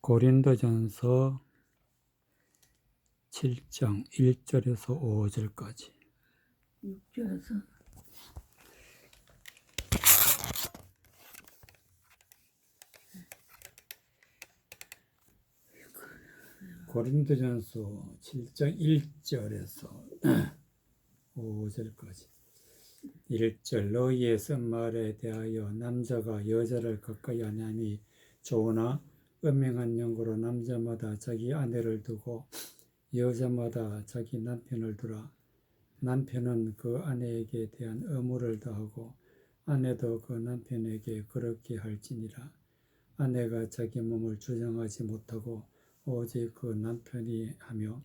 고린도전서 7장 1절에서 5절까지 6절에서 고린도전서 7장 1절에서 5절까지 1절 너희의 쓴 말에 대하여 남자가 여자를 가까이 하냐니 좋으나 음행한 영으로 남자마다 자기 아내를 두고 여자마다 자기 남편을 두라. 남편은 그 아내에게 대한 의무를 다하고 아내도 그 남편에게 그렇게 할지니라. 아내가 자기 몸을 주장하지 못하고 오직 그 남편이 하며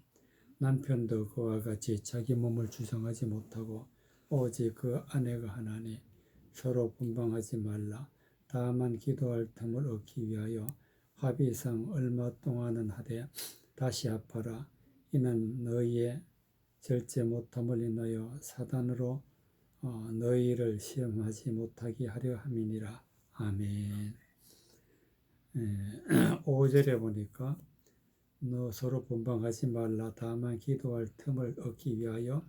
남편도 그와 같이 자기 몸을 주장하지 못하고 오직 그 아내가 하나니 서로 분방하지 말라. 다만 기도할 틈을 얻기 위하여 합의상 얼마 동안은 하되 다시 합하라. 이는 너희의 절제 못함을 인하여 사단으로 너희를 시험하지 못하게 하려 함이니라. 아멘. 5절에 보니까 너 서로 분방하지 말라. 다만 기도할 틈을 얻기 위하여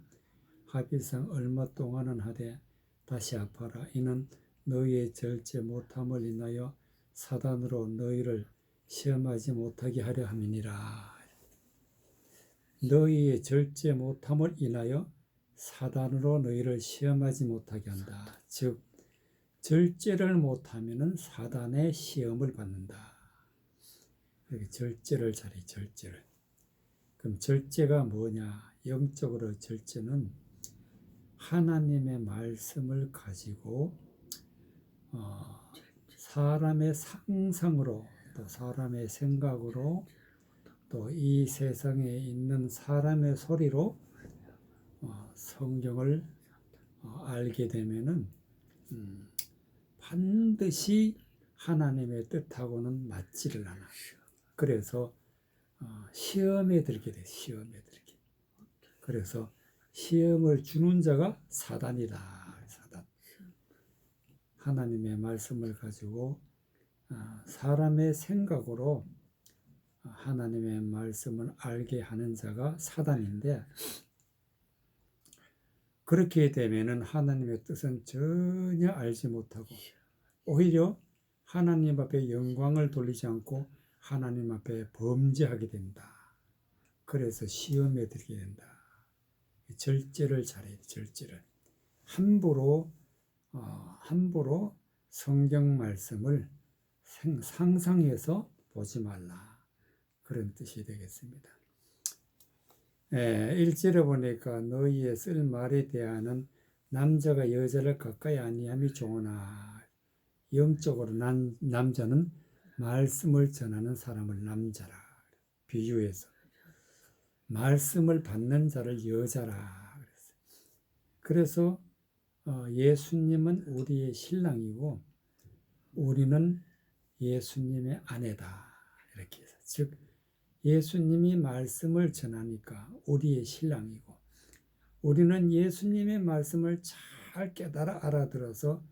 합의상 얼마 동안은 하되 다시 합하라. 이는 너희의 절제 못함을 인하여 사단으로 너희를 시험하지 못하게 하려 함이니라. 너희의 절제 못함을 인하여 사단으로 너희를 시험하지 못하게 한다. 즉 절제를 못하면 사단의 시험을 받는다. 이렇게 절제를 잘해. 절제를. 그럼 절제가 뭐냐? 영적으로 절제는 하나님의 말씀을 가지고 사람의 상상으로 또 사람의 생각으로 또 이 세상에 있는 사람의 소리로 성경을 알게 되면은 반드시 하나님의 뜻하고는 맞지를 않아. 그래서 시험에 들게 돼. 시험에 들게. 그래서 시험을 주는 자가 사단이다. 사단. 하나님의 말씀을 가지고 사람의 생각으로 하나님의 말씀을 알게 하는 자가 사단인데, 그렇게 되면은 하나님의 뜻은 전혀 알지 못하고 오히려 하나님 앞에 영광을 돌리지 않고 하나님 앞에 범죄하게 된다. 그래서 시험에 들게 된다. 절제를 잘해야 돼. 절제를. 함부로 성경 말씀을 상상해서 보지 말라. 그런 뜻이 되겠습니다. 1절에 보니까 너희의 쓸 말에 대하는 남자가 여자를 가까이 아니함이 좋으나, 영적으로 남자는 말씀을 전하는 사람을 남자라 비유해서 말씀을 받는 자를 여자라 그랬어요. 그래서 예수님은 우리의 신랑이고 우리는 예수님의 아내다 이렇게 해서, 즉 예수님이 말씀을 전하니까 우리의 신랑이고 우리는 예수님의 말씀을 잘 깨달아 알아들어서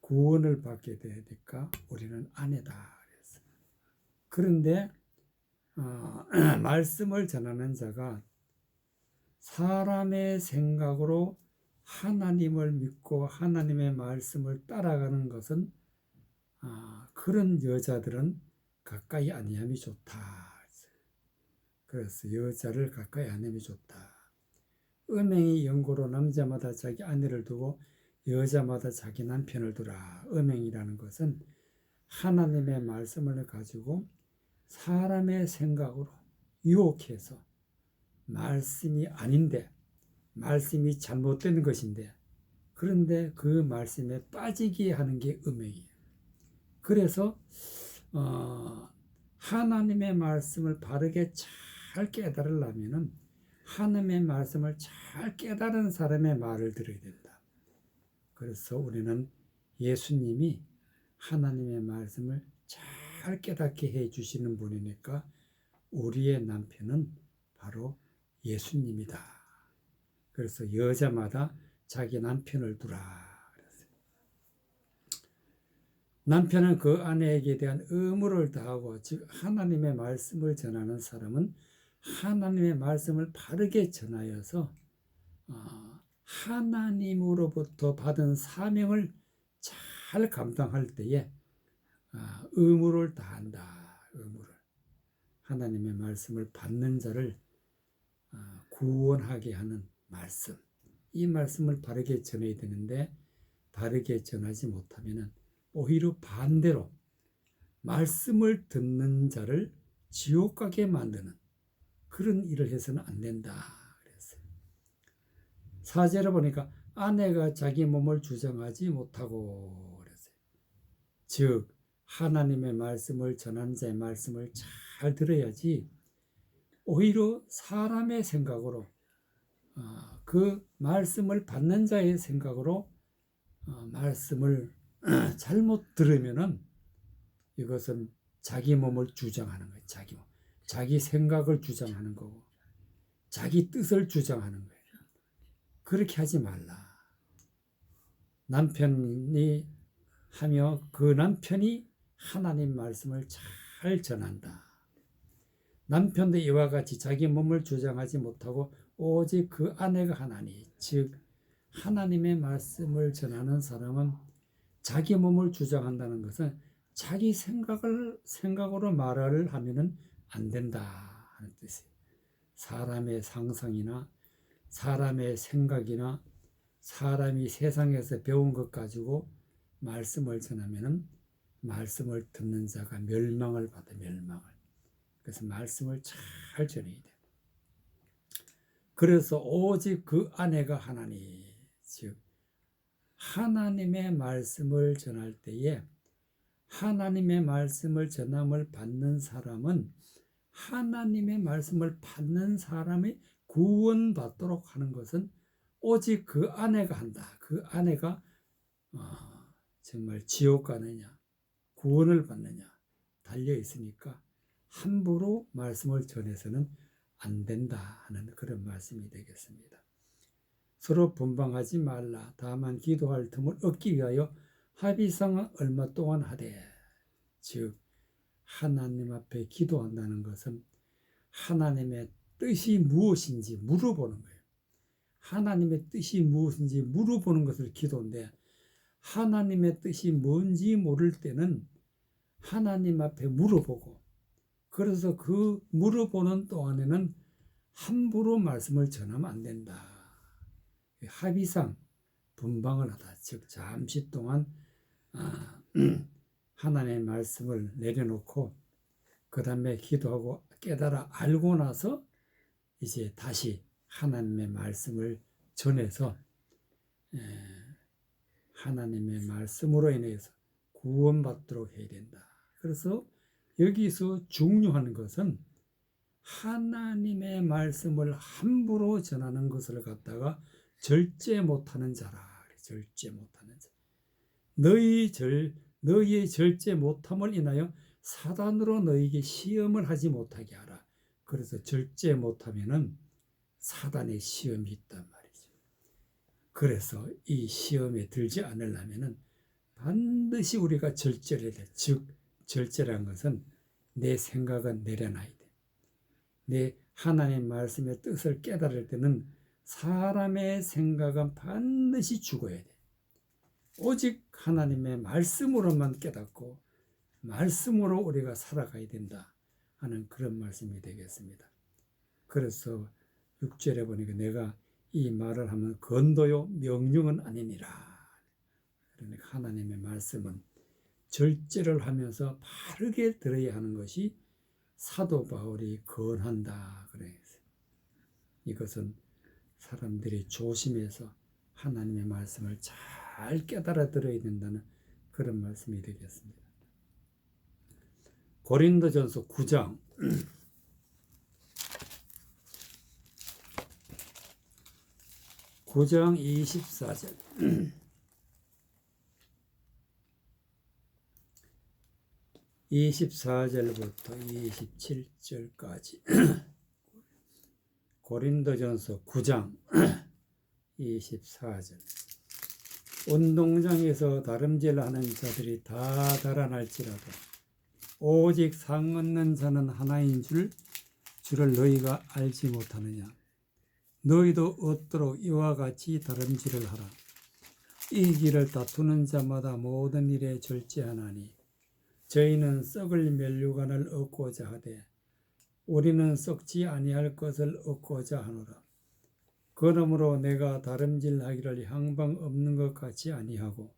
구원을 받게 되니까 우리는 아내다. 그런데 말씀을 전하는 자가 사람의 생각으로 하나님을 믿고 하나님의 말씀을 따라가는 것은 그런 여자들은 가까이 아니함이 좋다. 그래서 여자를 가까이 아니함이 좋다. 음행이 영고로 남자마다 자기 아내를 두고 여자마다 자기 남편을 두라. 음행이라는 것은 하나님의 말씀을 가지고 사람의 생각으로 유혹해서 말씀이 아닌데, 말씀이 잘못된 것인데, 그런데 그 말씀에 빠지게 하는 게 음행이에요. 그래서 하나님의 말씀을 바르게 잘 깨달으려면은 하나님의 말씀을 잘 깨달은 사람의 말을 들어야 된다. 그래서 우리는 예수님이 하나님의 말씀을 잘 깨닫게 해주시는 분이니까 우리의 남편은 바로 예수님이다. 그래서 여자마다 자기 남편을 두라. 남편은 그 아내에게 대한 의무를 다하고, 즉 하나님의 말씀을 전하는 사람은 하나님의 말씀을 바르게 전하여서 하나님으로부터 받은 사명을 잘 감당할 때에 의무를 다한다. 의무를. 하나님의 말씀을 받는 자를 구원하게 하는 말씀. 이 말씀을 바르게 전해야 되는데 바르게 전하지 못하면 오히려 반대로 말씀을 듣는 자를 지옥 가게 만드는 그런 일을 해서는 안 된다. 그랬어요. 4절에 보니까 아내가 자기 몸을 주장하지 못하고 그랬어요. 즉 하나님의 말씀을 전하는 자의 말씀을 잘 들어야지 오히려 사람의 생각으로 그 말씀을 받는 자의 생각으로 말씀을 잘못 들으면은 이것은 자기 몸을 주장하는 거예요. 자기 생각을 주장하는 거고 자기 뜻을 주장하는 거예요. 그렇게 하지 말라. 남편이 하며 그 남편이 하나님 말씀을 잘 전한다. 남편도 이와 같이 자기 몸을 주장하지 못하고 오직 그 아내가 하나니, 즉 하나님의 말씀을 전하는 사람은 자기 몸을 주장한다는 것은 자기 생각으로 말을 하면은 안 된다 하는 뜻이에요. 사람의 상상이나 사람의 생각이나 사람이 세상에서 배운 것 가지고 말씀을 전하면은 말씀을 듣는 자가 멸망을 받아. 그래서 말씀을 잘 전해야 돼. 그래서 오직 그 아내가 하나니, 즉 하나님의 말씀을 전할 때에 하나님의 말씀을 전함을 받는 사람은 하나님의 말씀을 받는 사람이 구원받도록 하는 것은 오직 그 아내가 한다. 그 아내가 정말 지옥 가느냐 구원을 받느냐 달려 있으니까 함부로 말씀을 전해서는 안 된다 하는 그런 말씀이 되겠습니다. 서로 분방하지 말라. 다만 기도할 틈을 얻기 위하여 합의상은 얼마 동안 하되, 즉 하나님 앞에 기도한다는 것은 하나님의 뜻이 무엇인지 물어보는 거예요. 하나님의 뜻이 무엇인지 물어보는 것을 기도인데, 하나님의 뜻이 뭔지 모를 때는 하나님 앞에 물어보고, 그래서 그 물어보는 동안에는 함부로 말씀을 전하면 안 된다. 합의상 분방을 하다. 즉 잠시 동안 하나님의 말씀을 내려놓고 그 다음에 기도하고 깨달아 알고 나서 이제 다시 하나님의 말씀을 전해서 하나님의 말씀으로 인해서 구원받도록 해야 된다. 그래서 여기서 중요한 것은 하나님의 말씀을 함부로 전하는 것을 갖다가 절제 못하는 자라. 절제 못하는 자. 너희의 절제 못함을 인하여 사단으로 너희에게 시험을 하지 못하게 하라. 그래서 절제 못하면은 사단의 시험이 있단 말이죠. 그래서 이 시험에 들지 않으려면은 반드시 우리가 절제를 해야 돼. 즉 절제란 것은 내 생각은 내려놔야 돼. 내 하나님 말씀의 뜻을 깨달을 때는 사람의 생각은 반드시 죽어야 돼. 오직 하나님의 말씀으로만 깨닫고 말씀으로 우리가 살아가야 된다 하는 그런 말씀이 되겠습니다. 그래서 6절에 보니까 내가 이 말을 하면 건도요 명령은 아니니라. 그러니까 하나님의 말씀은 절제를 하면서 바르게 들어야 하는 것이 사도 바울이 권한다. 그래서 이것은 사람들이 조심해서 하나님의 말씀을 잘 깨달아 들어야 된다는 그런 말씀이 되겠습니다. 고린도전서 9장 9장 24절 24절부터 27절까지 고린도전서 9장 24절 운동장에서 다름질하는 자들이 다 달아날지라도 오직 상 얻는 자는 하나인 줄을 너희가 알지 못하느냐. 너희도 얻도록 이와 같이 다름질을 하라. 이기를 다투는 자마다 모든 일에 절제하나니 저희는 썩을 면류관을 얻고자 하되 우리는 썩지 아니할 것을 얻고자 하노라. 그러므로 내가 다름질하기를 향방 없는 것 같이 아니하고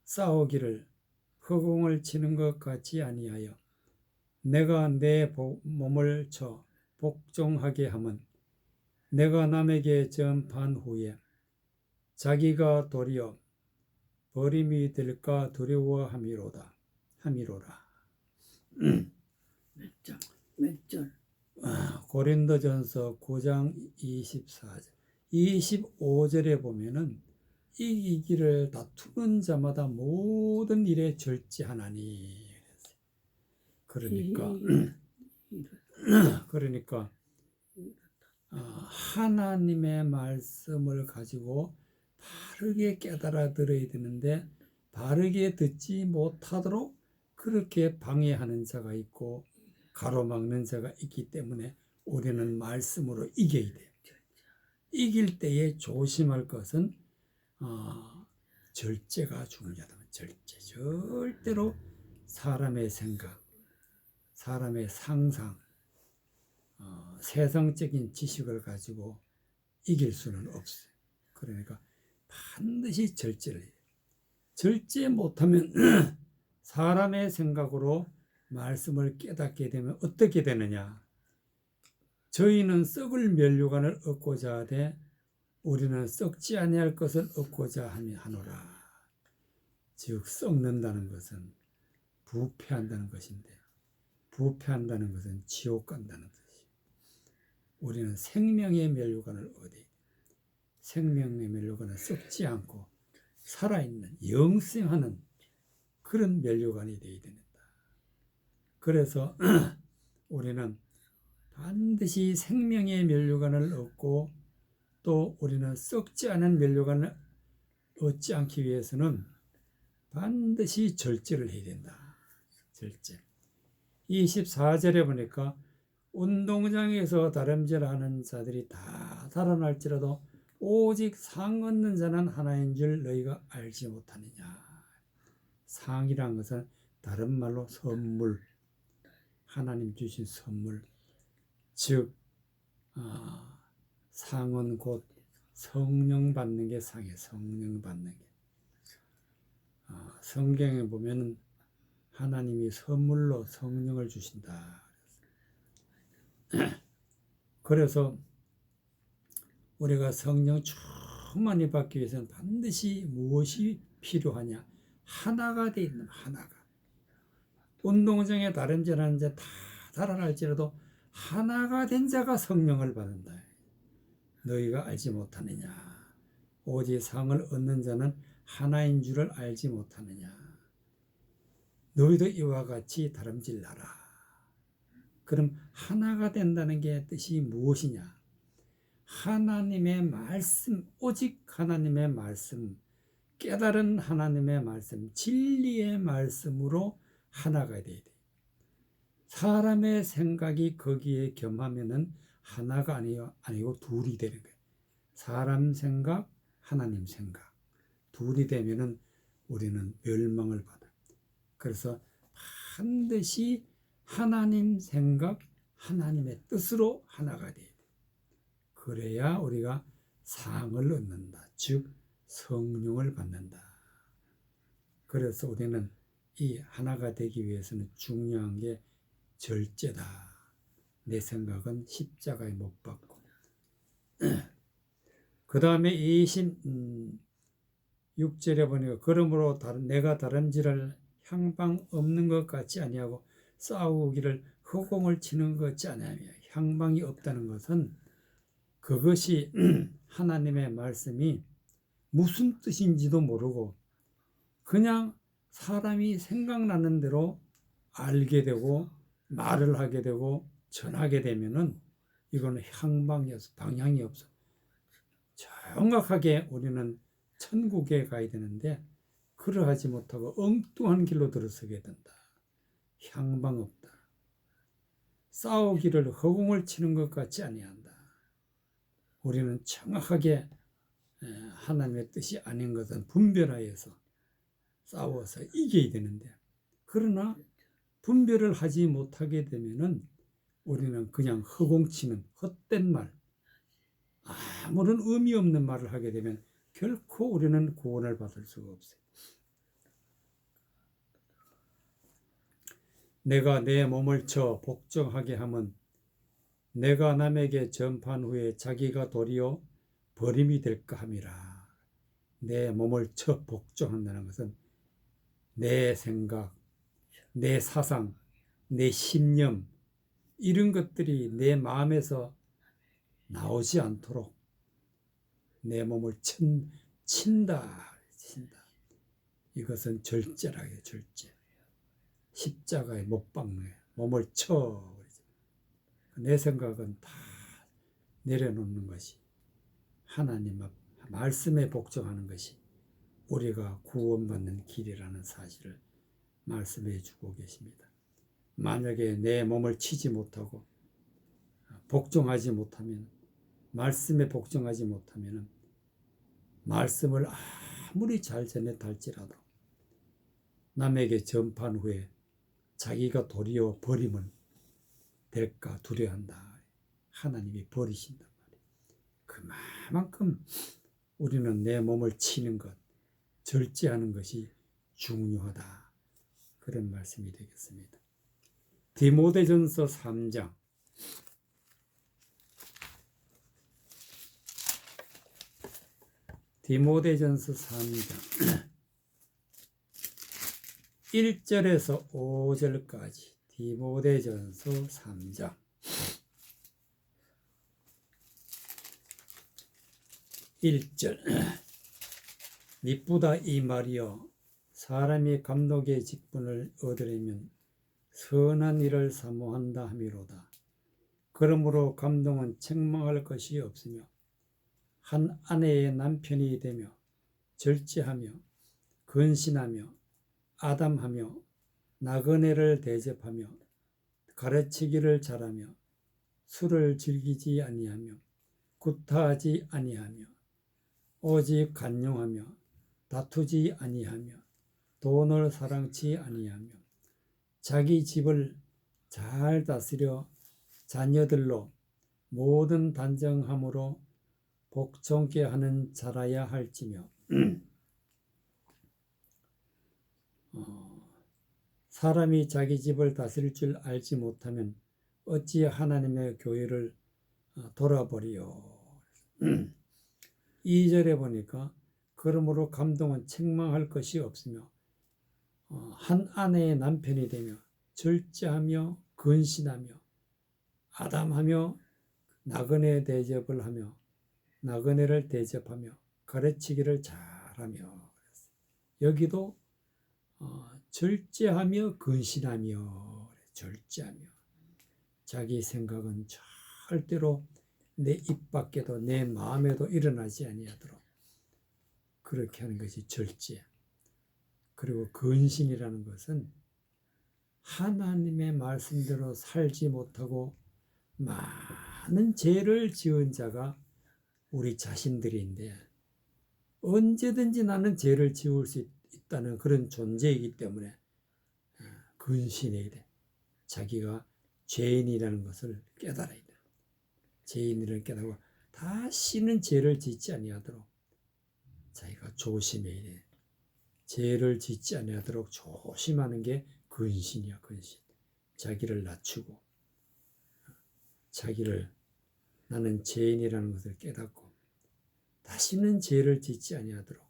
싸우기를 허공을 치는 것 같이 아니하여 내가 내 몸을 쳐 복종하게 함은 내가 남에게 전파한 후에 자기가 도리어 버림이 될까 두려워함이로라. 몇 절? 고린도전서 9장 24절 25절에 보면은 이기기를 다투는 자마다 모든 일에 절제하나니. 그러니까 하나님의 말씀을 가지고 바르게 깨달아 들어야 되는데 바르게 듣지 못하도록 그렇게 방해하는 자가 있고 가로막는 자가 있기 때문에 우리는 말씀으로 이겨야 돼요. 이길 때에 조심할 것은 절제가 중요하다. 절제. 절대로 사람의 생각, 사람의 상상, 세상적인 지식을 가지고 이길 수는 없어요. 그러니까 반드시 절제를 해요. 절제 못하면 사람의 생각으로 말씀을 깨닫게 되면 어떻게 되느냐. 저희는 썩을 면류관을 얻고자 하되 우리는 썩지 아니할 것을 얻고자 하노라. 즉 썩는다는 것은 부패한다는 것인데 부패한다는 것은 지옥 간다는 것이에요. 우리는 생명의 면류관을 얻어야 돼요. 생명의 면류관은 썩지 않고 살아있는 영생하는 그런 면류관이 되어야 된다. 그래서 우리는 반드시 생명의 면류관을 얻고 또 우리는 썩지 않은 면류관을 얻지 않기 위해서는 반드시 절제를 해야 된다. 절제. 24절에 보니까 운동장에서 다름질하는 자들이 다 달아날지라도 오직 상 얻는 자는 하나인 줄 너희가 알지 못하느냐. 상이란 것은 다른 말로 선물, 하나님 주신 선물. 즉 상은 곧 성령 받는 게 상이에요. 성령 받는 게. 성경에 보면 하나님이 선물로 성령을 주신다. 그래서 우리가 성령 충만히 받기 위해서는 반드시 무엇이 필요하냐? 하나가 되어 있는 하나가. 운동장에 다름질하는 자 다 달아날지라도 하나가 된 자가 성령을 받는다. 너희가 알지 못하느냐. 오직 상을 얻는 자는 하나인 줄을 알지 못하느냐. 너희도 이와 같이 다름질하라. 그럼 하나가 된다는 게 뜻이 무엇이냐? 하나님의 말씀, 오직 하나님의 말씀, 깨달은 하나님의 말씀, 진리의 말씀으로 하나가 돼야 돼. 사람의 생각이 거기에 겸하면은 하나가 아니고 둘이 되는 거예요. 사람 생각, 하나님 생각. 둘이 되면은 우리는 멸망을 받아. 그래서 반드시 하나님 생각, 하나님의 뜻으로 하나가 돼야 돼. 그래야 우리가 상을 얻는다. 즉 성령을 받는다. 그래서 우리는 이 하나가 되기 위해서는 중요한 게 절제다. 내 생각은 십자가에 못 박고. 그 다음에 26절에 보니까 그러므로 내가 다름질할 향방 없는 것 같지 아니하고 싸우기를 허공을 치는 것 같지 아니하며. 향방이 없다는 것은 그것이 하나님의 말씀이 무슨 뜻인지도 모르고 그냥 사람이 생각나는 대로 알게 되고 말을 하게 되고 전하게 되면은 이거는 향방이 없어, 방향이 없어. 정확하게 우리는 천국에 가야 되는데 그러하지 못하고 엉뚱한 길로 들어서게 된다. 향방 없다. 싸우기를 허공을 치는 것 같지 아니한다. 우리는 정확하게 하나님의 뜻이 아닌 것은 분별하여서 싸워서 이겨야 되는데, 그러나 분별을 하지 못하게 되면은 우리는 그냥 허공치는 헛된 말, 아무런 의미 없는 말을 하게 되면 결코 우리는 구원을 받을 수가 없어요. 내가 내 몸을 쳐 복종하게 하면 내가 남에게 전판 후에 자기가 도리어 버림이 될까 함이라. 내 몸을 쳐 복종한다는 것은 내 생각, 내 사상, 내 신념, 이런 것들이 내 마음에서 나오지 않도록 내 몸을 친다. 이것은 절제라요, 절제. 십자가에 못 박는 거예요. 몸을 쳐. 내 생각은 다 내려놓는 것이, 하나님 앞 말씀에 복종하는 것이 우리가 구원받는 길이라는 사실을 말씀해 주고 계십니다. 만약에 내 몸을 치지 못하고 복종하지 못하면, 말씀에 복종하지 못하면 말씀을 아무리 잘 전했다 할지라도 남에게 전판 후에 자기가 도리어 버림을 될까 두려워한다. 하나님이 버리신단 말이에요. 그만큼 우리는 내 몸을 치는 것, 절제하는 것이 중요하다. 그런 말씀이 되겠습니다. 디모데전서 3장 디모데전서 3장 1절에서 5절까지 디모데전서 3장 1절 미쁘다 이 말이여 사람이 감독의 직분을 얻으려면 선한 일을 사모한다 함이로다. 그러므로 감독은 책망할 것이 없으며 한 아내의 남편이 되며 절제하며 근신하며 아담하며 나그네를 대접하며 가르치기를 잘하며 술을 즐기지 아니하며 구타하지 아니하며 오직 간용하며 다투지 아니하며 돈을 사랑치 아니하며 자기 집을 잘 다스려 자녀들로 모든 단정함으로 복종케 하는 자라야 할지며 사람이 자기 집을 다스릴 줄 알지 못하면 어찌 하나님의 교회를 돌아버리요. 2절에 보니까 그러므로 감독은 책망할 것이 없으며 한 아내의 남편이 되며 절제하며 근신하며 아담하며 나그네 대접을 하며 나그네를 대접하며 가르치기를 잘하며, 여기도 절제하며 근신하며, 절제하며 자기 생각은 절대로 내 입 밖에도 내 마음에도 일어나지 아니하도록 그렇게 하는 것이 절제. 그리고 근신이라는 것은 하나님의 말씀대로 살지 못하고 많은 죄를 지은 자가 우리 자신들인데, 언제든지 나는 죄를 지을 수 있다는 그런 존재이기 때문에 근신해야 돼. 자기가 죄인이라는 것을 깨달아야 돼. 죄인이라는 깨달고 다시는 죄를 짓지 아니하도록 자기가 조심해야 돼. 죄를 짓지 아니하도록 조심하는 게 근신이야, 근신. 자기를 낮추고 자기를 나는 죄인이라는 것을 깨닫고 다시는 죄를 짓지 아니하도록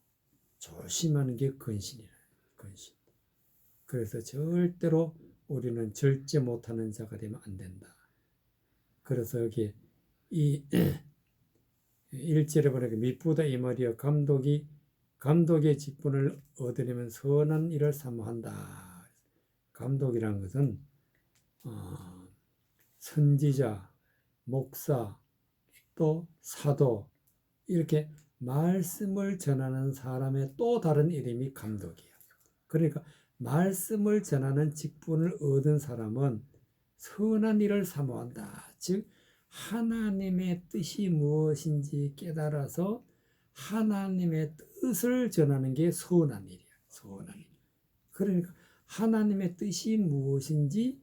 조심하는 게 근신이라. 근신. 그래서 절대로 우리는 절제 못하는 자가 되면 안 된다. 그래서 여기 이 1절에 보니까 미쁘다 이 말이여 감독의 직분을 얻으려면 선한 일을 사모한다. 감독이라는 것은 선지자, 목사, 또 사도, 이렇게 말씀을 전하는 사람의 또 다른 이름이 감독이에요. 그러니까 말씀을 전하는 직분을 얻은 사람은 선한 일을 사모한다. 즉 하나님의 뜻이 무엇인지 깨달아서 하나님의 뜻을 전하는 게 선한 일이야. 선한 일. 그러니까 하나님의 뜻이 무엇인지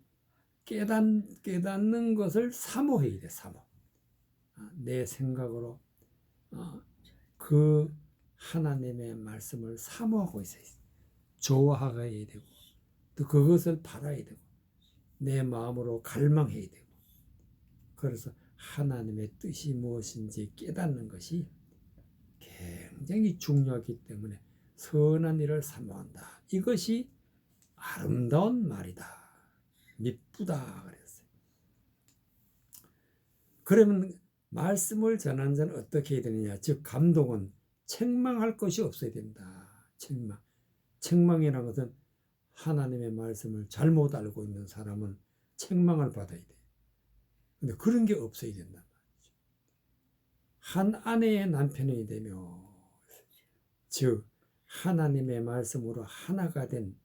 깨닫는 것을 사모해야 돼. 사모. 내 생각으로 그 하나님의 말씀을 사모하고 있어야 돼. 좋아해야 되고 또 그것을 바라야 되고 내 마음으로 갈망해야 되고 그래서 하나님의 뜻이 무엇인지 깨닫는 것이 굉장히 중요하기 때문에 선한 일을 사모한다. 이것이 아름다운 말이다. 미쁘다 그랬어요. 그러면 말씀을 전하는 자는 어떻게 해야 되느냐? 즉 감독은 책망할 것이 없어야 된다. 책망이라는 것은 하나님의 말씀을 잘못 알고 있는 사람은 책망을 받아야 돼. 근데 그런 게 없어야 된단 말이죠. 한 아내의 남편이 되며 즉 하나님의 말씀으로 하나가 된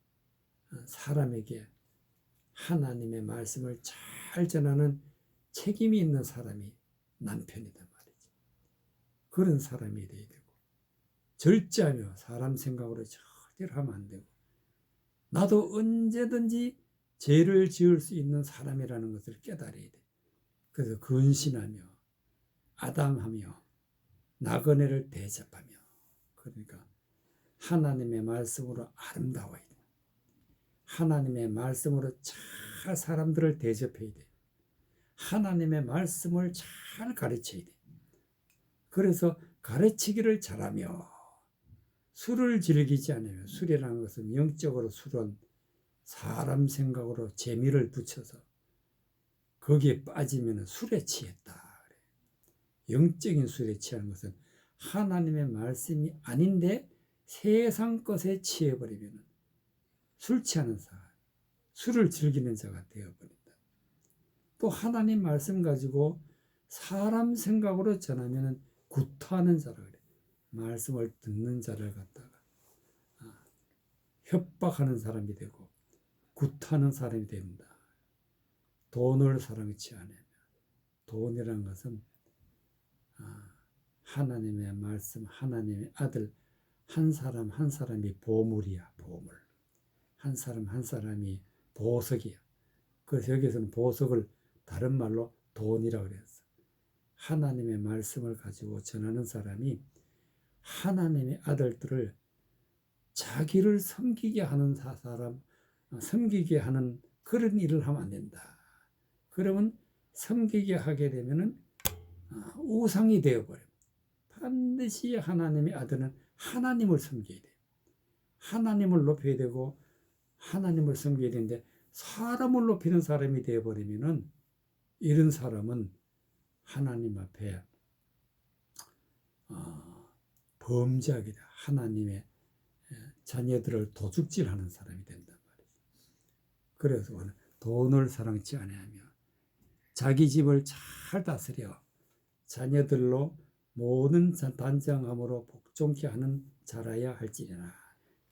사람에게 하나님의 말씀을 잘 전하는 책임이 있는 사람이 남편이단 말이죠. 그런 사람이 돼야 되고 절제하며 사람 생각으로 절대로 하면 안 되고 나도 언제든지 죄를 지을 수 있는 사람이라는 것을 깨달아야 돼. 그래서 근신하며 아담하며 나그네를 대접하며 그러니까 하나님의 말씀으로 아름다워야 돼. 하나님의 말씀으로 잘 사람들을 대접해야 돼. 하나님의 말씀을 잘 가르쳐야 돼. 그래서 가르치기를 잘하며 술을 즐기지 않으며 술이라는 것은 영적으로 술은 사람 생각으로 재미를 붙여서 거기에 빠지면 술에 취했다. 영적인 술에 취하는 것은 하나님의 말씀이 아닌데 세상 것에 취해버리면 술 취하는 사람, 술을 즐기는 자가 되어버린다. 또 하나님 말씀 가지고 사람 생각으로 전하면 구타하는 자라 그래. 말씀을 듣는 자를 갖다가 협박하는 사람이 되고 구타하는 사람이 된다. 돈을 사랑치 않으며 돈이라는 것은 하나님의 말씀, 하나님의 아들 한 사람 한 사람이 보물이야. 보물. 한 사람 한 사람이 보석이야. 그래서 여기서는 보석을 다른 말로 돈이라고 그랬어. 하나님의 말씀을 가지고 전하는 사람이 하나님의 아들들을 자기를 섬기게 하는 사람, 섬기게 하는 그런 일을 하면 안 된다. 그러면 섬기게 하게 되면은 우상이 되어버려요. 반드시 하나님의 아들은 하나님을 섬겨야 돼요. 하나님을 높여야 되고 하나님을 섬겨야 되는데 사람을 높이는 사람이 되어버리면은 이런 사람은 하나님 앞에 범죄하게 돼. 하나님의 자녀들을 도둑질하는 사람이 된단 말이죠. 그래서 오늘 돈을 사랑치 아니하며 자기 집을 잘 다스려 자녀들로 모든 단정함으로 복종케 하는 자라야 할지니라.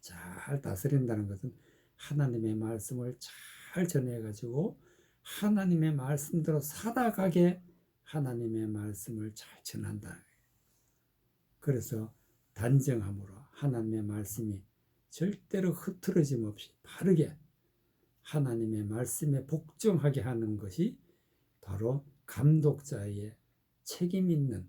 잘 다스린다는 것은 하나님의 말씀을 잘 전해가지고 하나님의 말씀대로 살아가게 하나님의 말씀을 잘 전한다. 그래서 단정함으로 하나님의 말씀이 절대로 흐트러짐 없이 바르게 하나님의 말씀에 복종하게 하는 것이 바로 감독자의 책임 있는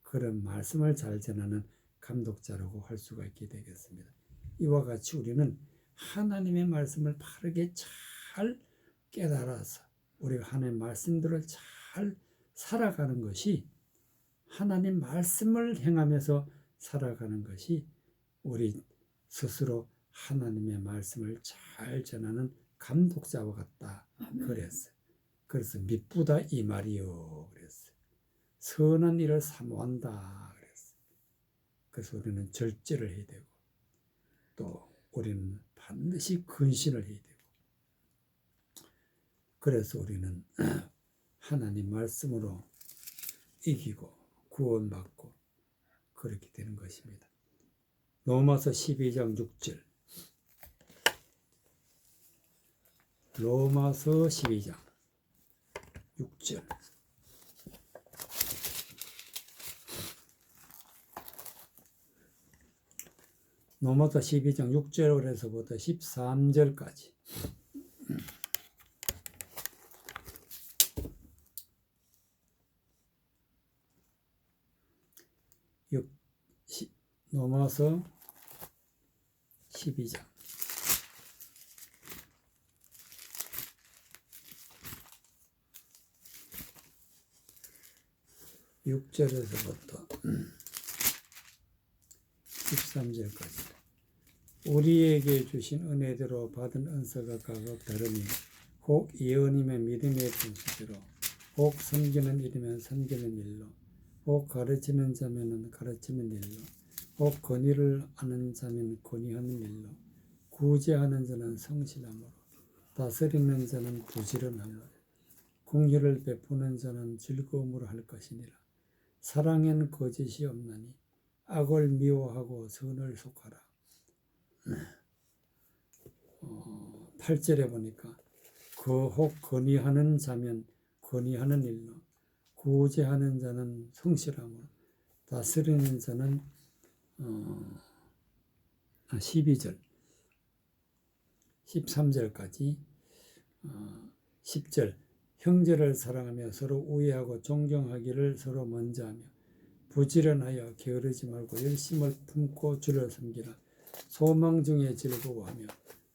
그런 말씀을 잘 전하는 감독자라고 할 수가 있게 되겠습니다. 이와 같이 우리는 하나님의 말씀을 바르게 잘 깨달아서 우리가 하나님의 말씀들을 잘 살아가는 것이 하나님 말씀을 행하면서 살아가는 것이 우리 스스로 하나님의 말씀을 잘 전하는 감독자와 같다 그랬어요. 그래서 미쁘다 이 말이요 그랬어요. 선한 일을 사모한다 그랬어요. 그래서 우리는 절제를 해야 되고 또 우리는 반드시 근신을 해야 되고 그래서 우리는 하나님 말씀으로 이기고 구원받고 그렇게 되는 것입니다. 로마서 12장 6절. 로마서 12장 6절. 로마서 12장 6절에서부터 13절까지. 로마서 12장 6절에서부터 13절까지. 우리에게 주신 은혜대로 받은 은사가 각각 다르니 혹 예언이면 믿음의 분수대로, 혹 섬기는 일이면 섬기는 일로, 혹 가르치는 자면은 가르치는 일로, 혹 권위를 아는 자면 권위하는 일로, 구제하는 자는 성실함으로, 다스리는 자는 부지런함으로, 공의를 베푸는 자는 즐거움으로 할 것이니라. 사랑엔 거짓이 없나니 악을 미워하고 선을 속하라. 8절에 보니까 혹 건의하는 자면 건의하는 일로, 구제하는 자는 성실함으로, 다스리는 자는 12절 13절까지 10절 형제를 사랑하며 서로 우애하고 존경하기를 서로 먼저 하며 부지런하여 게으르지 말고 열심을 품고 주를 섬기라. 소망 중에 즐거워하며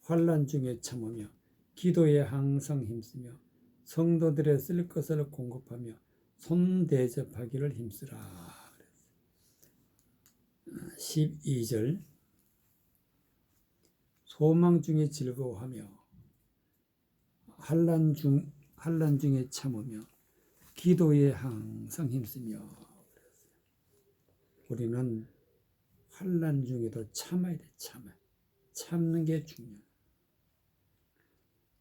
환난 중에 참으며 기도에 항상 힘쓰며 성도들의 쓸 것을 공급하며 손 대접하기를 힘쓰라. 12절 소망 중에 즐거워하며 환난 중에 참으며 기도에 항상 힘쓰며. 우리는 환난 중에도 참아야 돼. 참는 게 중요해.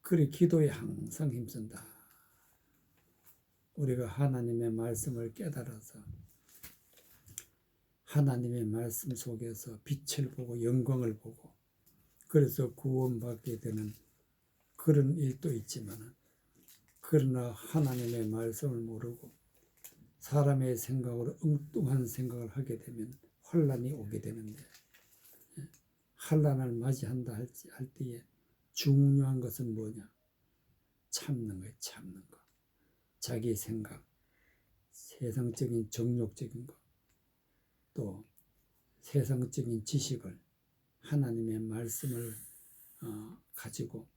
그래 기도에 항상 힘쓴다. 우리가 하나님의 말씀을 깨달아서 하나님의 말씀 속에서 빛을 보고 영광을 보고 그래서 구원받게 되는 그런 일도 있지만, 그러나 하나님의 말씀을 모르고 사람의 생각으로 엉뚱한 생각을 하게 되면 환난이 오게 되는데, 환난을 맞이한다 할 때에 중요한 것은 뭐냐? 참는 거예요. 참는 거. 자기 생각, 세상적인 정욕적인 거, 또 세상적인 지식을 하나님의 말씀을 가지고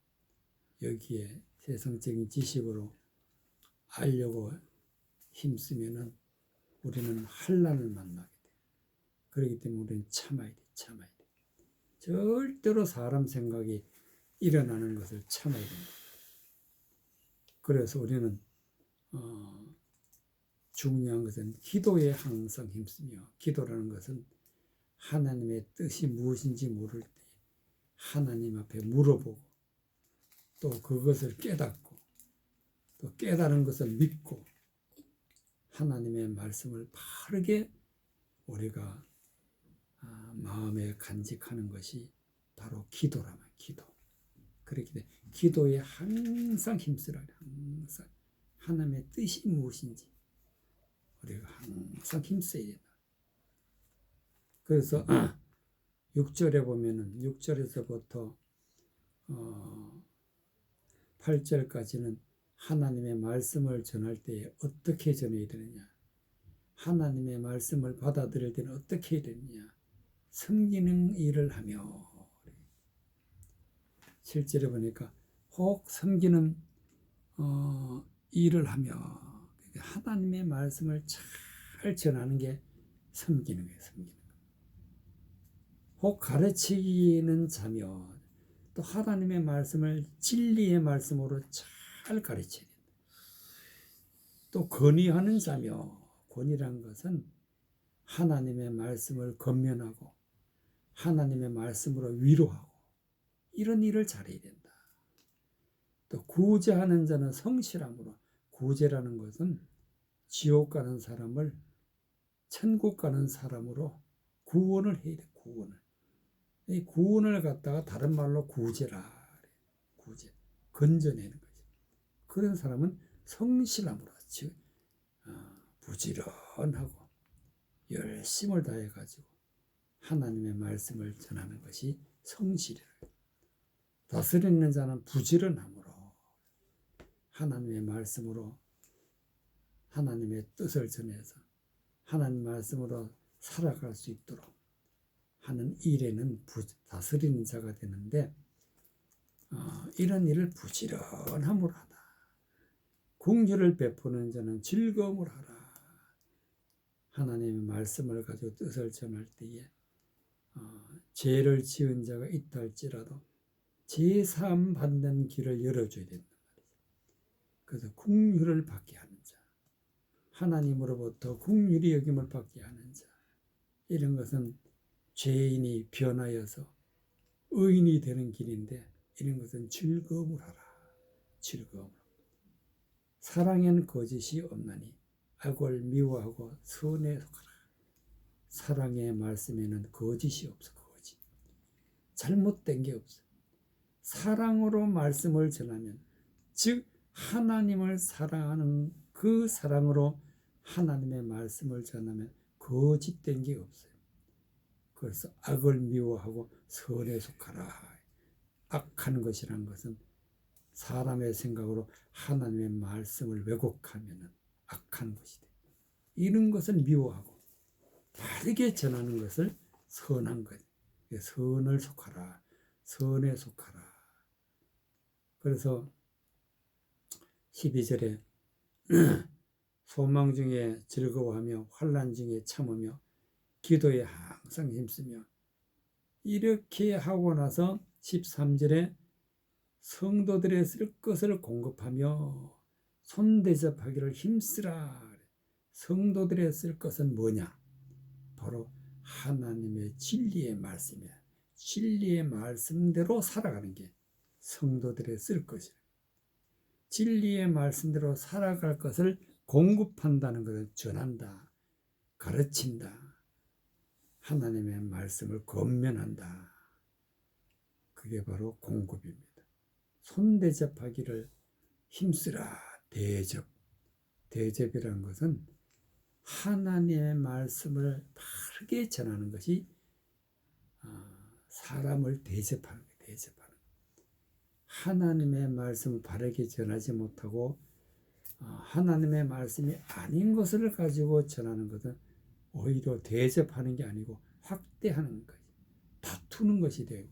여기에 세상적인 지식으로 알려고 힘쓰면은 우리는 환난을 만나게 돼. 그렇기 때문에 우리는 참아야 돼. 절대로 사람 생각이 일어나는 것을 참아야 된다. 그래서 우리는 중요한 것은 기도에 항상 힘쓰며, 기도라는 것은 하나님의 뜻이 무엇인지 모를 때 하나님 앞에 물어보고 또 그것을 깨닫고 또 깨달은 것을 믿고 하나님의 말씀을 바르게 우리가 마음에 간직하는 것이 바로 기도라면 기도. 그렇기 때문에 기도에 항상 힘쓰라. 항상 하나님의 뜻이 무엇인지 우리가 항상 힘써야 된다. 그래서 6절에 보면은 6절에서부터 8절까지는 하나님의 말씀을 전할 때 어떻게 전해야 되느냐, 하나님의 말씀을 받아들일 때는 어떻게 해야 되느냐, 섬기는 일을 하며. 실제로 보니까 혹 섬기는 일을 하며, 하나님의 말씀을 잘 전하는 게 섬기는 거예요. 섬기는 거. 혹 가르치는 자며 또 하나님의 말씀을 진리의 말씀으로 잘 가르쳐야 된다. 또 건의하는 자며, 권위란 것은 하나님의 말씀을 권면하고 하나님의 말씀으로 위로하고 이런 일을 잘해야 된다. 또 구제하는 자는 성실함으로, 구제라는 것은 지옥 가는 사람을 천국 가는 사람으로 구원을 해야 돼. 구원을. 이 구원을 갖다가 다른 말로 구제라. 구제. 건져내는 거지. 그런 사람은 성실함으로 부지런하고 열심을 다해 가지고 하나님의 말씀을 전하는 것이 성실이라. 다스리는 자는 부지런함으로 하나님의 말씀으로 하나님의 뜻을 전해서 하나님 말씀으로 살아갈 수 있도록 하는 일에는 다스리는 자가 되는데, 이런 일을 부지런함으로 하다. 긍휼을 베푸는 자는 즐거움을 하라. 하나님의 말씀을 가지고 뜻을 전할 때에 죄를 지은 자가 있다 할지라도 제사함 받는 길을 열어줘야 된단 말이죠. 그래서 긍휼을 받게 하는 자, 하나님으로부터 긍휼히 여김을 받게 하는 자, 이런 것은 죄인이 변하여서 의인이 되는 길인데, 이런 것은 즐거움을 하라. 즐거움을. 사랑에는 거짓이 없나니 악을 미워하고 선에 속하라. 사랑의 말씀에는 거짓이 없어. 거짓. 잘못된 게 없어. 사랑으로 말씀을 전하면, 즉 하나님을 사랑하는 그 사랑으로 하나님의 말씀을 전하면 거짓된 게 없어요. 그래서 악을 미워하고 선에 속하라. 악한 것이란 것은 사람의 생각으로 하나님의 말씀을 왜곡하면 악한 것이 돼. 이런 것을 미워하고 바르게 전하는 것을 선한 것. 선을 속하라. 선에 속하라. 그래서 12절에 소망 중에 즐거워하며 환난 중에 참으며 기도에 항상 힘쓰며, 이렇게 하고 나서 13절에 성도들의 쓸 것을 공급하며 손대접하기를 힘쓰라. 성도들의 쓸 것은 뭐냐? 바로 하나님의 진리의 말씀이야. 진리의 말씀대로 살아가는 게 성도들의 쓸 것이야. 진리의 말씀대로 살아갈 것을 공급한다는 것을 전한다, 가르친다, 하나님의 말씀을 권면한다. 그게 바로 공급입니다. 손대접하기를 힘쓰라. 대접이라는 것은 하나님의 말씀을 바르게 전하는 것이 사람을 대접하는 거예요. 대접하는 거예요. 하나님의 말씀을 바르게 전하지 못하고 하나님의 말씀이 아닌 것을 가지고 전하는 것은 오히려 대접하는 게 아니고 확대하는 거예요. 다투는 것이 되고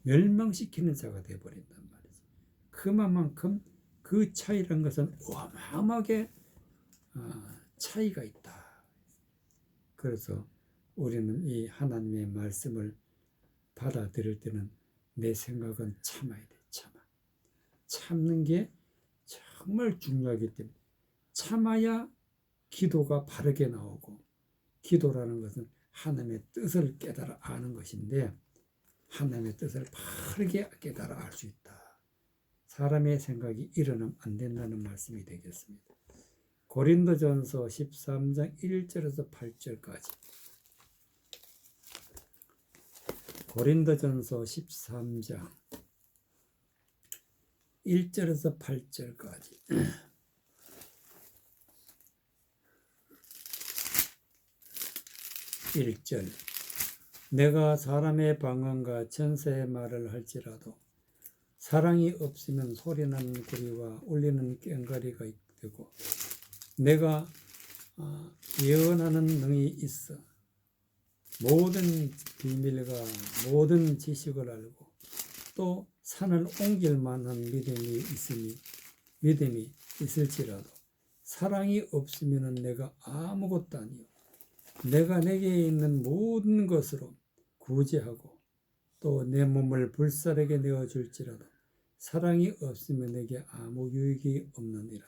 멸망시키는 자가 되어버린단 말이죠. 그만큼 그 차이라는 것은 어마어마하게 차이가 있다. 그래서 우리는 이 하나님의 말씀을 받아들일 때는 내 생각은 참아야 돼. 참는 게 정말 중요하기 때문에 참아야 기도가 바르게 나오고, 기도라는 것은 하나님의 뜻을 깨달아 아는 것인데, 하나님의 뜻을 바르게 깨달아 알 수 있다. 사람의 생각이 일어나면 안 된다는 말씀이 되겠습니다. 고린도전서 13장 1절에서 8절까지. 고린도전서 13장 1절에서 8절까지. 1절. 내가 사람의 방언과 천사의 말을 할지라도 사랑이 없으면 소리나는 구리와 울리는 꽹과리가 되고, 내가 예언하는 능이 있어 모든 비밀과 모든 지식을 알고 또 산을 옮길 만한 믿음이 있을지라도 사랑이 없으면 내가 아무것도 아니요 내가 내게 있는 모든 것으로 구제하고 또 내 몸을 불사르게 내어줄지라도 사랑이 없으면 내게 아무 유익이 없느니라.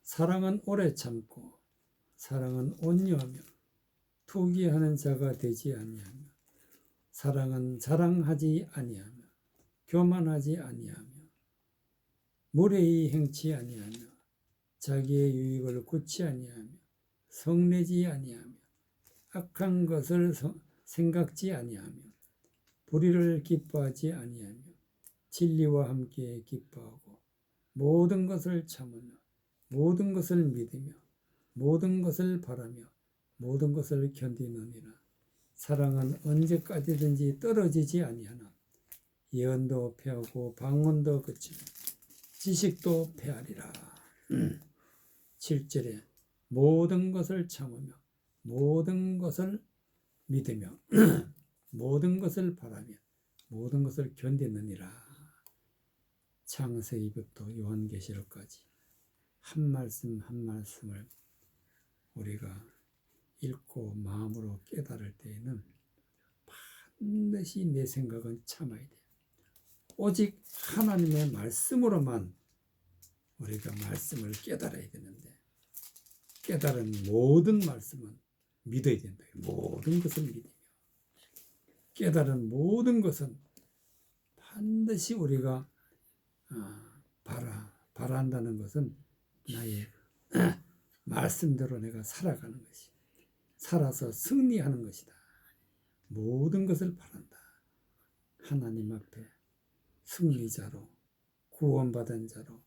사랑은 오래 참고 사랑은 온유하며 투기하는 자가 되지 아니하며, 사랑은 자랑하지 아니하며 교만하지 아니하며 무례히 행치 아니하며 자기의 유익을 굳지 아니하며 성내지 아니하며 악한 것을 생각지 아니하며 불의를 기뻐하지 아니하며 진리와 함께 기뻐하고 모든 것을 참으며 모든 것을 믿으며 모든 것을 바라며 모든 것을 견디느니라. 사랑은 언제까지든지 떨어지지 아니하나 예언도 패하고 방언도 그치고 지식도 패하리라. 7절에 모든 것을 참으며 모든 것을 믿으며 모든 것을 바라며 모든 것을 견디느니라. 창세기부터 요한계시록까지 한 말씀 한 말씀을 우리가 읽고 마음으로 깨달을 때에는 반드시 내 생각은 참아야 돼. 오직 하나님의 말씀으로만 우리가 말씀을 깨달아야 되는데 깨달은 모든 말씀은 믿어야 된다. 모든 것을 믿으며 깨달은 모든 것은 반드시 우리가 바란다는 것은 나의 말씀대로 내가 살아가는 것이 살아서 승리하는 것이다. 모든 것을 바란다. 하나님 앞에 승리자로 구원받은 자로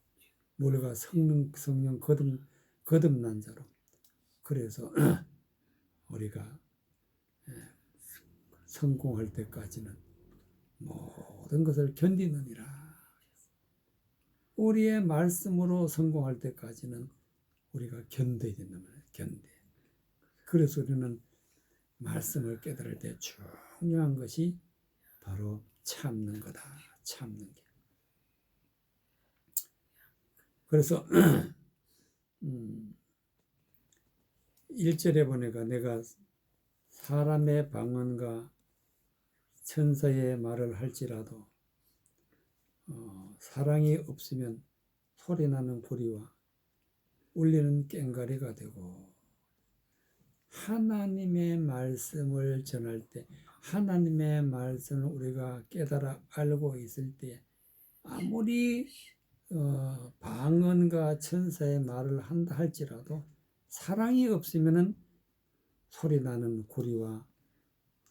물과 성령 거듭난 자로 그래서 우리가 성공할 때까지는 모든 것을 견디느니라. 우리의 말씀으로 성공할 때까지는 우리가 견뎌야 된단 말이에요. 그래서 우리는 말씀을 깨달을 때 중요한 것이 바로 참는 거다. 참는 게. 그래서 1절에 보니까 내가 사람의 방언과 천사의 말을 할지라도 사랑이 없으면 소리나는 구리와 울리는 꽹과리가 되고 하나님의 말씀을 전할 때 하나님의 말씀을 우리가 깨달아 알고 있을 때 아무리 방언과 천사의 말을 한다 할지라도 사랑이 없으면은 소리나는 구리와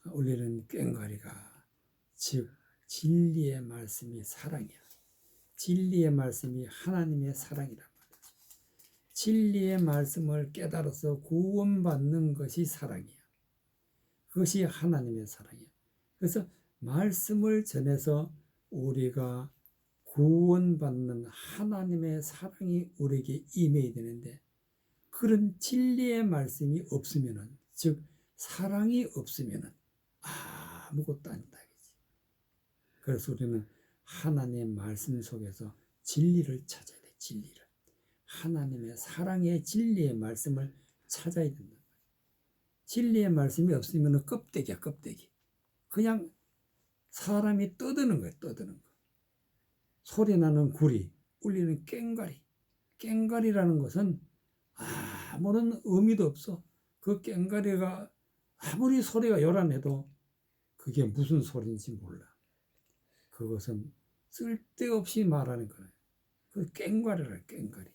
울리는 꽹과리가 즉 진리의 말씀이 사랑이야. 진리의 말씀이 하나님의 사랑이란 말이야. 진리의 말씀을 깨달아서 구원받는 것이 사랑이야. 그것이 하나님의 사랑이야. 그래서 말씀을 전해서 우리가 구원받는 하나님의 사랑이 우리에게 임해야 되는데 그런 진리의 말씀이 없으면은 즉 사랑이 없으면은 아무것도 아니다. 그래서 우리는 하나님의 말씀 속에서 진리를 찾아야 돼. 진리를. 하나님의 사랑의 진리의 말씀을 찾아야 된다. 진리의 말씀이 없으면 껍데기야. 껍데기. 그냥 사람이 떠드는 거야. 떠드는 거. 소리나는 구리, 울리는 꽹과리. 꽹과리라는 것은 아무런 의미도 없어. 그 꽹과리가 아무리 소리가 요란해도 그게 무슨 소리인지 몰라. 그것은 쓸데없이 말하는 거예요. 그 꽹과리라 꽹과리.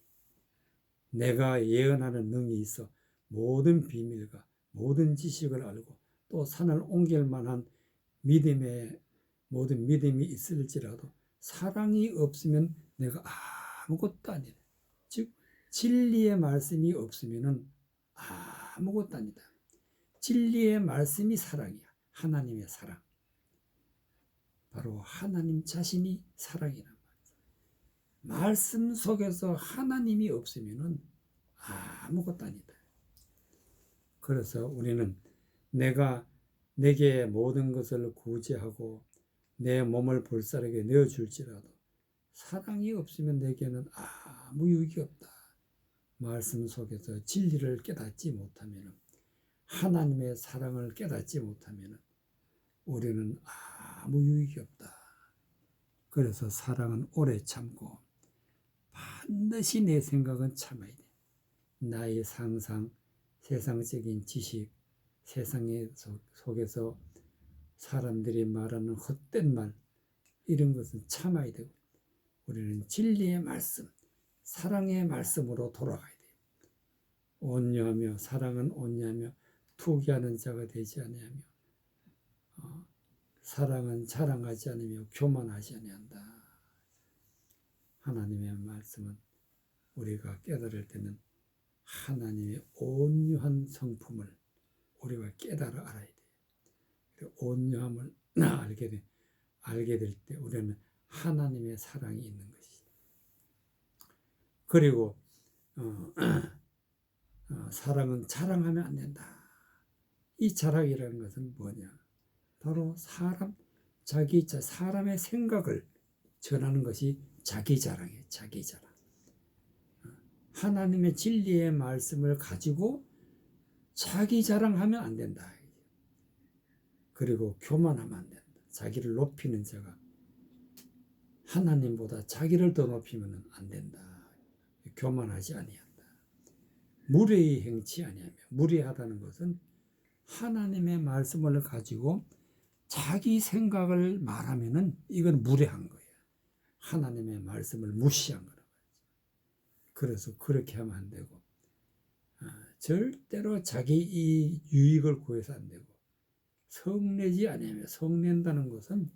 내가 예언하는 능이 있어 모든 비밀과 모든 지식을 알고 또 산을 옮길 만한 믿음의 모든 믿음이 있을지라도 사랑이 없으면 내가 아무것도 아니래. 즉 진리의 말씀이 없으면은 아무것도 아니다. 진리의 말씀이 사랑이야. 하나님의 사랑. 바로 하나님 자신이 사랑이란 말이야. 말씀 속에서 하나님이 없으면은 아무것도 아니다. 그래서 우리는 내게 모든 것을 구제하고 내 몸을 불사르게 내어줄지라도 사랑이 없으면 내게는 아무 유익이 없다. 말씀 속에서 진리를 깨닫지 못하면 하나님의 사랑을 깨닫지 못하면 우리는 아무 유익이 없다. 그래서 사랑은 오래 참고 반드시 내 생각은 참아야 돼. 나의 상상, 세상적인 지식, 세상의 속에서 사람들이 말하는 헛된 말 이런 것은 참아야 되고 우리는 진리의 말씀, 사랑의 말씀으로 돌아가야 돼요. 온유하며 사랑은 온유하며 투기하는 자가 되지 아니하며 사랑은 자랑하지 않으며 교만하지 아니한다. 하나님의 말씀은 우리가 깨달을 때는 하나님의 온유한 성품을 우리가 깨달아 알아야 돼요. 온유함을 알게 될 때 우리는 하나님의 사랑이 있는 것이죠. 그리고 사랑은 자랑하면 안 된다. 이 자랑이라는 것은 뭐냐? 바로 사람의 생각을 전하는 것이 자기 자랑이에요. 자기 자랑. 하나님의 진리의 말씀을 가지고 자기 자랑하면 안 된다. 그리고 교만하면 안 된다. 자기를 높이는 자가 하나님보다 자기를 더 높이면 안 된다. 교만하지 아니한다. 무례히 행치 아니하며, 무례하다는 것은 하나님의 말씀을 가지고 자기 생각을 말하면은 이건 무례한 거예요. 하나님의 말씀을 무시한 거라고. 그래서 그렇게 하면 안 되고, 절대로 자기 이 유익을 구해서 안 되고, 성내지 아니하며, 성낸다는 것은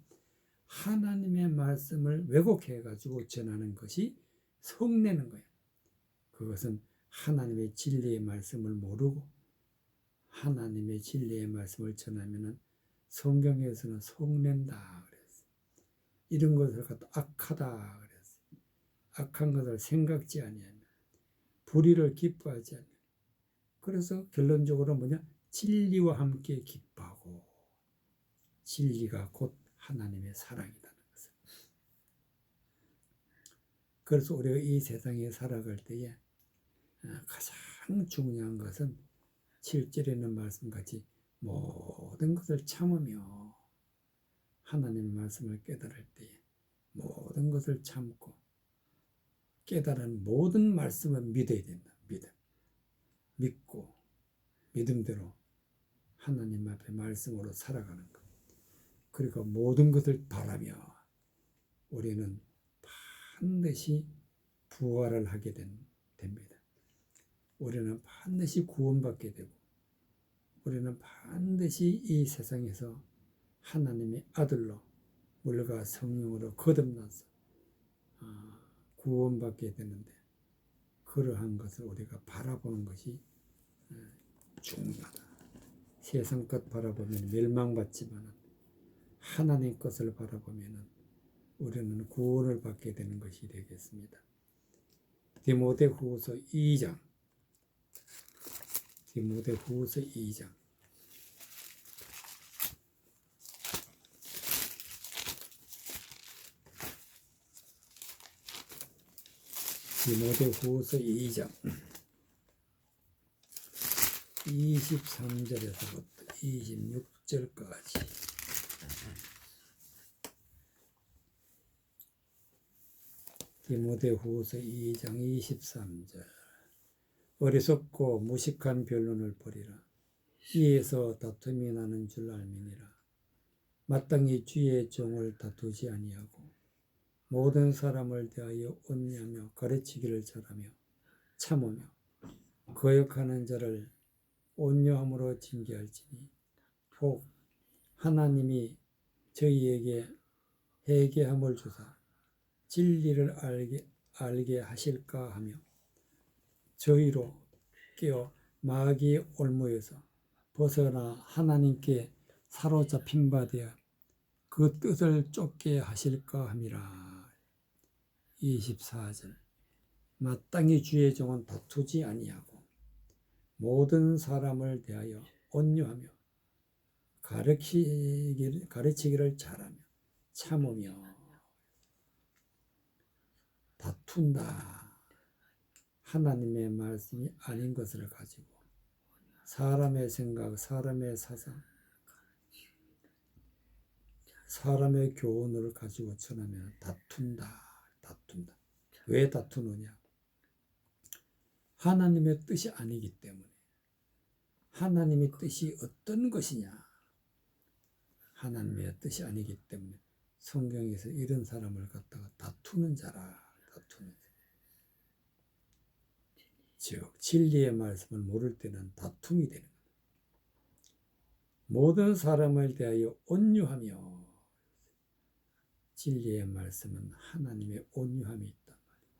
하나님의 말씀을 왜곡해 가지고 전하는 것이 성내는 거예요. 그것은 하나님의 진리의 말씀을 모르고 하나님의 진리의 말씀을 전하면은 성경에서는 성낸다 그랬어요. 이런 것을 갖다 악하다 그랬어요. 악한 것을 생각지 아니하며 불의를 기뻐하지 않는. 그래서 결론적으로 뭐냐? 진리와 함께 기뻐하고, 진리가 곧 하나님의 사랑이라는 것을. 그래서 우리가 이 세상에 살아갈 때에 가장 중요한 것은 7절에 있는 말씀같이 모든 것을 참으며, 하나님의 말씀을 깨달을 때에 모든 것을 참고 깨달은 모든 말씀을 믿어야 된다. 믿고 믿음대로 하나님 앞에 말씀으로 살아가는 것. 그리고 모든 것을 바라며 우리는 반드시 부활을 하게 됩니다. 우리는 반드시 구원받게 되고, 우리는 반드시 이 세상에서 하나님의 아들로 물과 성령으로 거듭나서 구원받게 되는데, 그러한 것을 우리가 바라보는 것이 중요하다. 세상 것 바라보면 멸망받지만 하나님 것을 바라보면 우리는 구원을 받게 되는 것이 되겠습니다. 디모데후서 2장. 디모데후서 2장. 디모데후서 2장 23절에서부터 26절까지. 디모데후서 2장 23절. 어리석고 무식한 변론을 버리라. 이에서 다툼이 나는 줄 알미니라. 마땅히 주의 종을 다투지 아니하고 모든 사람을 대하여 온유하며 가르치기를 잘하며 참으며 거역하는 자를 온유함으로 징계할지니, 혹 하나님이 저희에게 회개함을 주사 진리를 알게 하실까 하며 저희로 깨어 마귀의 올무에서 벗어나 하나님께 사로잡힌 바 되어 그 뜻을 쫓게 하실까 함이라. 24절. 마땅히 주의 종은 다투지 아니하고 모든 사람을 대하여 온유하며 가르치기를 잘하며 참으며. 다툰다. 하나님의 말씀이 아닌 것을 가지고 사람의 생각, 사람의 사상, 사람의 교훈을 가지고 전하면 다툰다. 왜 다투느냐? 하나님의 뜻이 아니기 때문에. 하나님의 뜻이 어떤 것이냐? 하나님의 뜻이 아니기 때문에 성경에서 이런 사람을 갖다가 다투는 자라. 즉 진리의 말씀을 모를 때는 다툼이 되는 거예요. 모든 사람을 대하여 온유하며. 진리의 말씀은 하나님의 온유함이 있단 말이에요.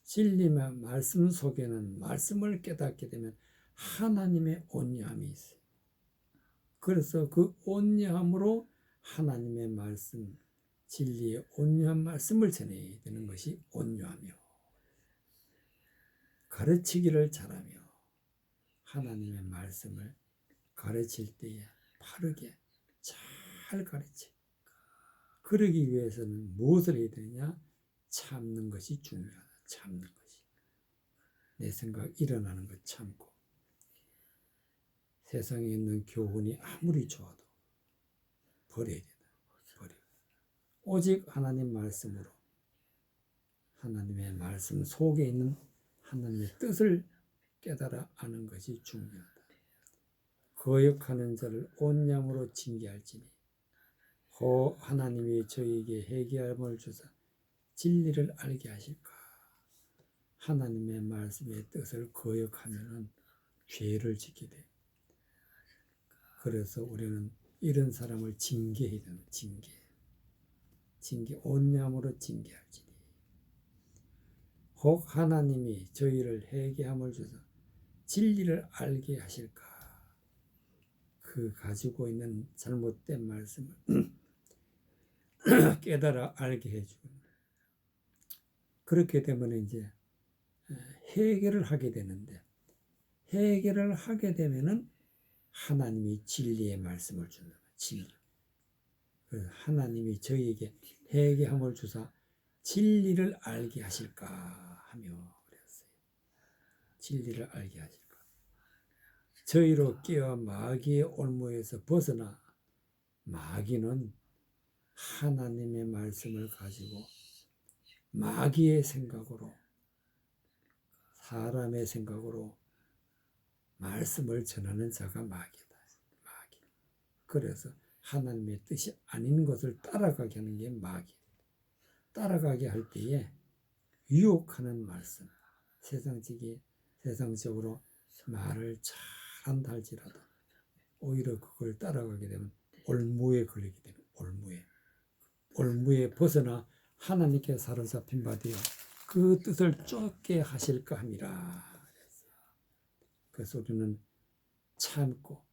진리의 말씀 속에는 말씀을 깨닫게 되면 하나님의 온유함이 있어요. 그래서 그 온유함으로 하나님의 말씀, 진리의 온유한 말씀을 전해야 되는 것이 온유하며, 가르치기를 잘하며, 하나님의 말씀을 가르칠 때에 바르게 잘 가르치. 그러기 위해서는 무엇을 해야 되느냐? 참는 것이 중요하다. 참는 것이. 내 생각 일어나는 것 참고. 세상에 있는 교훈이 아무리 좋아도 버려야 된다. 버려. 오직 하나님 말씀으로, 하나님의 말씀 속에 있는 하나님의 뜻을 깨달아 아는 것이 중요하다. 거역하는 자를 온양으로 징계할지니 하나님이 저희에게 회개함을 주사 진리를 알게 하실까. 하나님의 말씀의 뜻을 거역하면 죄를 짓게 돼. 그래서 우리는 이런 사람을 징계해야 되는 징계 온양으로 징계할지니 혹 하나님이 저희를 회개함을 주사 진리를 알게 하실까. 그 가지고 있는 잘못된 말씀을 깨달아 알게 해주고, 그렇게 되면 이제 회개를 하게 되는데, 회개를 하게 되면은 하나님이 진리의 말씀을 주는 거예요. 진리. 그래서 하나님이 저희에게 회개함을 주사 진리를 알게 하실까 하며 그랬어요. 진리를 알게 하실까. 저희로 깨어 마귀의 올무에서 벗어나, 마귀는 하나님의 말씀을 가지고 마귀의 생각으로, 사람의 생각으로 말씀을 전하는 자가 마귀다. 마귀. 그래서 하나님의 뜻이 아닌 것을 따라가게 하는 게 마귀. 따라가게 할 때에 유혹하는 말씀, 세상적으로 말을 잘한다 할지라도 오히려 그걸 따라가게 되면 올무에 걸리게 되는, 올무에 벗어나 하나님께 사로잡힌 바 되어 그 뜻을 쫓게 하실까 함이라. 그래서 우리는 참고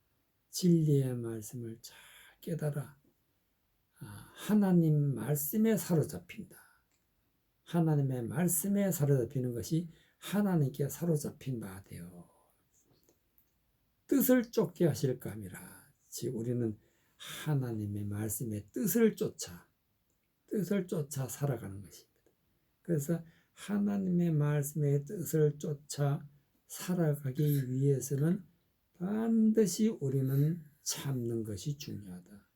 진리의 말씀을 잘 깨달아 하나님 말씀에 사로잡힌다. 하나님의 말씀에 사로잡히는 것이 하나님께 사로잡힌 바 되어 뜻을 쫓게 하실까 함이라. 즉 우리는 하나님의 말씀의 뜻을 쫓아 살아가는 것입니다. 그래서 하나님의 말씀의 뜻을 쫓아 살아가기 위해서는 반드시 우리는 참는 것이 중요하다.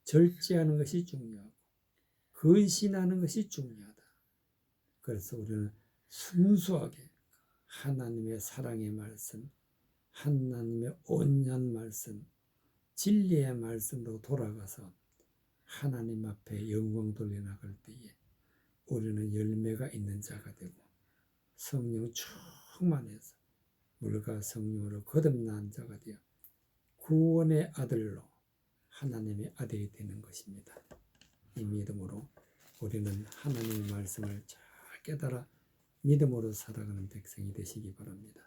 절제하는 것이 중요하고 근신하는 것이 중요하다. 그래서 우리는 순수하게 하나님의 사랑의 말씀, 하나님의 온유한 말씀, 진리의 말씀으로 돌아가서 하나님 앞에 영광 돌려나갈 때에 우리는 열매가 있는 자가 되고 성령 충만해서 물과 성령으로 거듭난 자가 되어 구원의 아들로 하나님의 아들이 되는 것입니다. 이 믿음으로 우리는 하나님의 말씀을 잘 깨달아 믿음으로 살아가는 백성이 되시기 바랍니다.